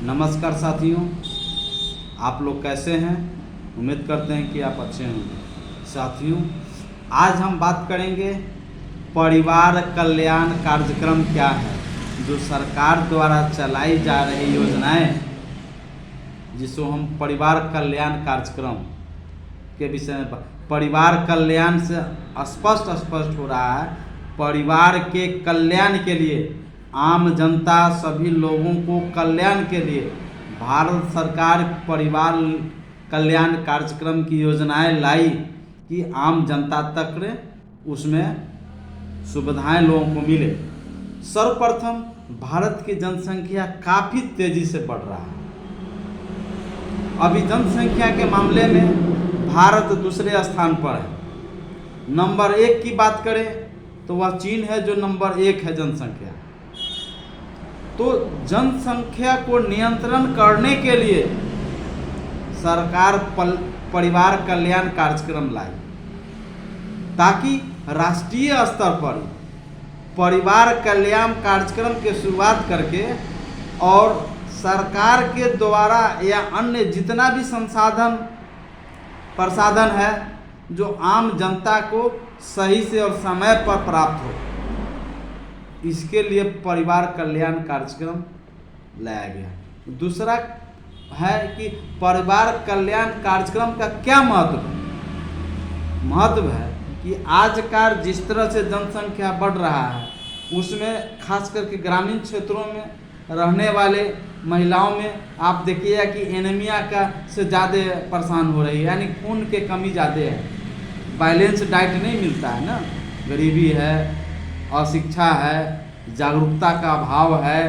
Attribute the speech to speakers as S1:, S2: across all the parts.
S1: नमस्कार साथियों, आप लोग कैसे हैं। उम्मीद करते हैं कि आप अच्छे होंगे। साथियों, आज हम बात करेंगे परिवार कल्याण कार्यक्रम क्या है, जो सरकार द्वारा चलाई जा रही योजनाएं, जिसको हम परिवार कल्याण कार्यक्रम के विषय में परिवार कल्याण से स्पष्ट हो रहा है परिवार के कल्याण के लिए, आम जनता सभी लोगों को कल्याण के लिए भारत सरकार परिवार कल्याण कार्यक्रम की योजनाएं लाई कि आम जनता तक उसमें सुविधाएं लोगों को मिले। सर्वप्रथम भारत की जनसंख्या काफ़ी तेज़ी से बढ़ रहा है। अभी जनसंख्या के मामले में भारत दूसरे स्थान पर है। नंबर 1 की बात करें तो वह चीन है, जो नंबर 1 है जनसंख्या। तो जनसंख्या को नियंत्रण करने के लिए सरकार परिवार कल्याण कार्यक्रम लाई, ताकि राष्ट्रीय स्तर पर परिवार कल्याण कार्यक्रम की शुरुआत करके और सरकार के द्वारा या अन्य जितना भी प्रसाधन है जो आम जनता को सही से और समय पर प्राप्त हो, इसके लिए परिवार कल्याण कार्यक्रम लाया गया। दूसरा है कि परिवार कल्याण कार्यक्रम का क्या महत्व है। महत्व है कि आज का जिस तरह से जनसंख्या बढ़ रहा है, उसमें खास करके ग्रामीण क्षेत्रों में रहने वाले महिलाओं में आप देखिएगा कि एनीमिया का से ज़्यादा परेशान हो रही है, यानी खून के कमी ज़्यादा है, बैलेंस डाइट नहीं मिलता है ना, गरीबी है, अशिक्षा है, जागरूकता का अभाव है,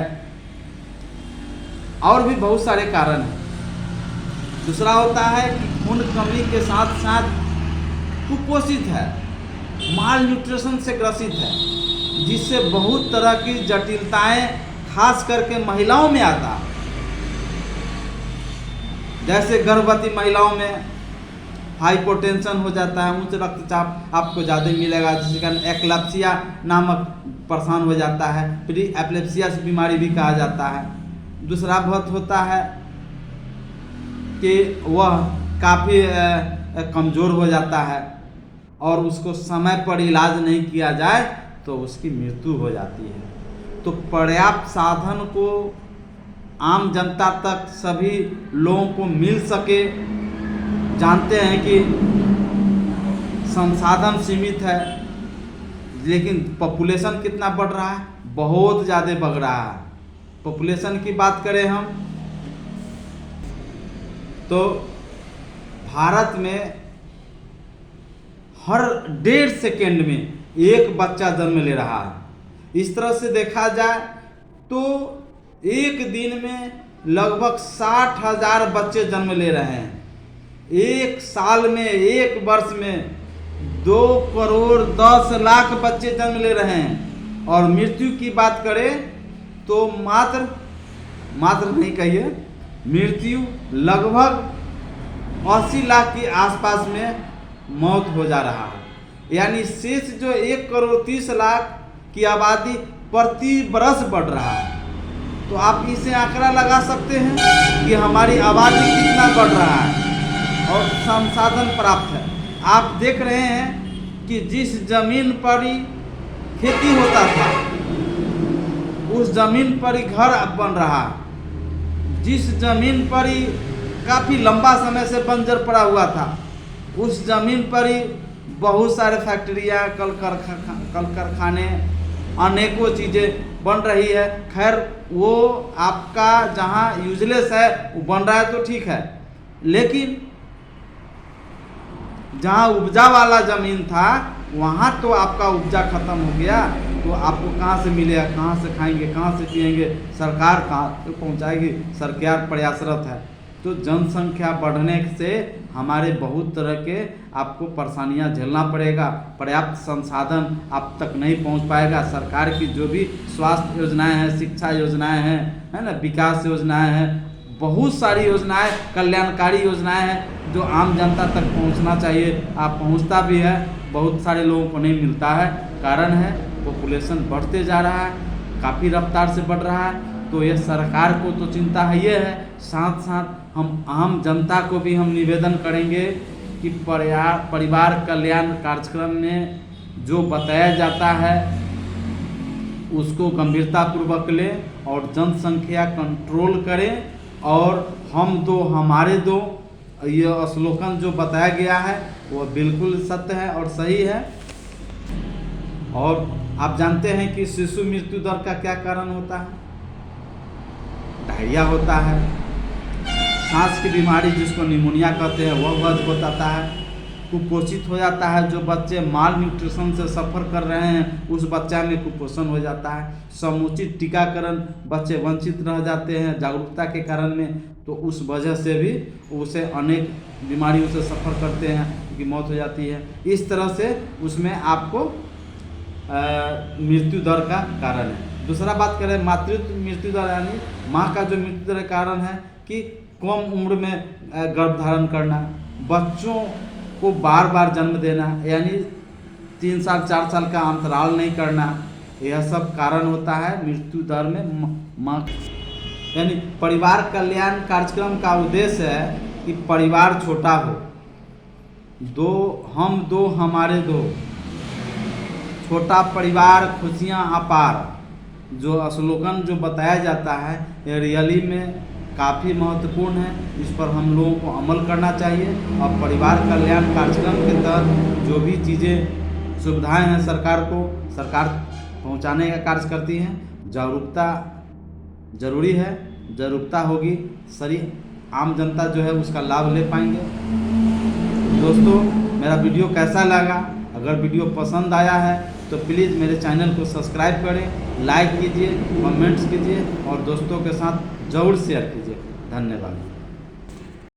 S1: और भी बहुत सारे कारण हैं। दूसरा होता है कि खून कमी के साथ साथ कुपोषित है, माल न्यूट्रिशन से ग्रसित है, जिससे बहुत तरह की जटिलताएं खास करके महिलाओं में आता है। जैसे गर्भवती महिलाओं में हाइपोटेंशन हो जाता है, उच्च रक्तचाप आपको ज़्यादा मिलेगा, जिसके कारण एक्लेप्सिया नामक परेशान हो जाता है, प्री एपिलेप्सिया से बीमारी भी कहा जाता है। दूसरा बहुत होता है कि वह काफ़ी कमज़ोर हो जाता है और उसको समय पर इलाज नहीं किया जाए तो उसकी मृत्यु हो जाती है। तो पर्याप्त साधन को आम जनता तक सभी लोगों को मिल सके। जानते हैं कि संसाधन सीमित है, लेकिन पॉपुलेशन कितना बढ़ रहा है, बहुत ज़्यादा बढ़ रहा है। पॉपुलेशन की बात करें हम तो भारत में हर 1.5 सेकेंड में एक बच्चा जन्म ले रहा है। इस तरह से देखा जाए तो एक दिन में लगभग 60,000 बच्चे जन्म ले रहे हैं। एक साल में, एक वर्ष में 2,10,00,000 बच्चे जन्म ले रहे हैं। और मृत्यु की बात करें तो मात्र नहीं कहिए, मृत्यु लगभग 80 लाख के आसपास में मौत हो जा रहा है। यानी शेष जो 1,30,00,000 की आबादी प्रति बरस बढ़ रहा है। तो आप इसे आंकड़ा लगा सकते हैं कि हमारी आबादी कितना बढ़ रहा है और संसाधन प्राप्त है। आप देख रहे हैं कि जिस जमीन पर ही खेती होता था, उस जमीन पर ही घर बन रहा है। जिस जमीन पर ही काफ़ी लंबा समय से बंजर पड़ा हुआ था, उस जमीन पर ही बहुत सारे फैक्ट्रियाँ, कल कारखाने, अनेकों चीज़ें बन रही है। खैर, वो आपका जहाँ यूजलेस है वो बन रहा है तो ठीक है, लेकिन जहाँ उपजा वाला ज़मीन था वहाँ तो आपका उपजा खत्म हो गया, तो आपको कहाँ से मिलेगा, कहाँ से खाएंगे, कहाँ से पिएंगे, सरकार कहाँ तक पहुँचाएगी। सरकार प्रयासरत है। तो जनसंख्या बढ़ने से हमारे बहुत तरह के आपको परेशानियां झेलना पड़ेगा। पर्याप्त संसाधन आप तक नहीं पहुंच पाएगा। सरकार की जो भी स्वास्थ्य योजनाएं हैं, शिक्षा योजनाएं हैं, है ना, विकास योजनाएं हैं, बहुत सारी योजनाएं, कल्याणकारी योजनाएं हैं जो आम जनता तक पहुंचना चाहिए। आप पहुंचता भी है, बहुत सारे लोगों को नहीं मिलता है। कारण है पॉपुलेशन बढ़ते जा रहा है, काफ़ी रफ्तार से बढ़ रहा है। तो तो ये सरकार को तो चिंता है ये है, साथ साथ हम आम जनता को भी हम निवेदन करेंगे कि परिवार कल्याण कार्यक्रम में जो बताया जाता है उसको गंभीरतापूर्वक लें और जनसंख्या कंट्रोल करें। और हम दो हमारे दो, ये स्लोगन जो बताया गया है वो बिल्कुल सत्य है और सही है। और आप जानते हैं कि शिशु मृत्यु दर का क्या कारण होता है? डायरिया होता है, सांस की बीमारी जिसको निमोनिया कहते हैं वह हो जाता है, कुपोषित हो जाता है। जो बच्चे माल न्यूट्रिशन से सफ़र कर रहे हैं उस बच्चा में कुपोषण हो जाता है। समुचित टीकाकरण बच्चे वंचित रह जाते हैं जागरूकता के कारण में, तो उस वजह से भी उसे अनेक बीमारियों से सफ़र करते हैं कि मौत हो जाती है। इस तरह से उसमें आपको मृत्यु दर का कारण है। दूसरा बात करें मातृत्व मृत्यु दर, यानी माँ का जो मृत्यु दर कारण है कि कम उम्र में गर्भ धारण करना, बच्चों को बार बार जन्म देना, यानी 3 साल 4 साल का अंतराल नहीं करना, यह सब कारण होता है मृत्यु दर में माँ। यानी परिवार कल्याण कार्यक्रम का उद्देश्य है कि परिवार छोटा हो, दो हम दो हमारे दो, छोटा परिवार खुशियाँ अपार, जो स्लोगन जो बताया जाता है ये रियली में काफ़ी महत्वपूर्ण है। इस पर हम लोगों को अमल करना चाहिए और परिवार कल्याण कार्यक्रम के तहत जो भी चीज़ें सुविधाएं हैं सरकार पहुंचाने का कार्य करती हैं। जागरूकता ज़रूरी है, जागरूकता होगी सही आम जनता जो है उसका लाभ ले पाएंगे। दोस्तों मेरा वीडियो कैसा लगा? अगर वीडियो पसंद आया है तो प्लीज़ मेरे चैनल को सब्सक्राइब करें, लाइक कीजिए, कमेंट्स कीजिए और दोस्तों के साथ ज़रूर शेयर कीजिए। धन्यवाद।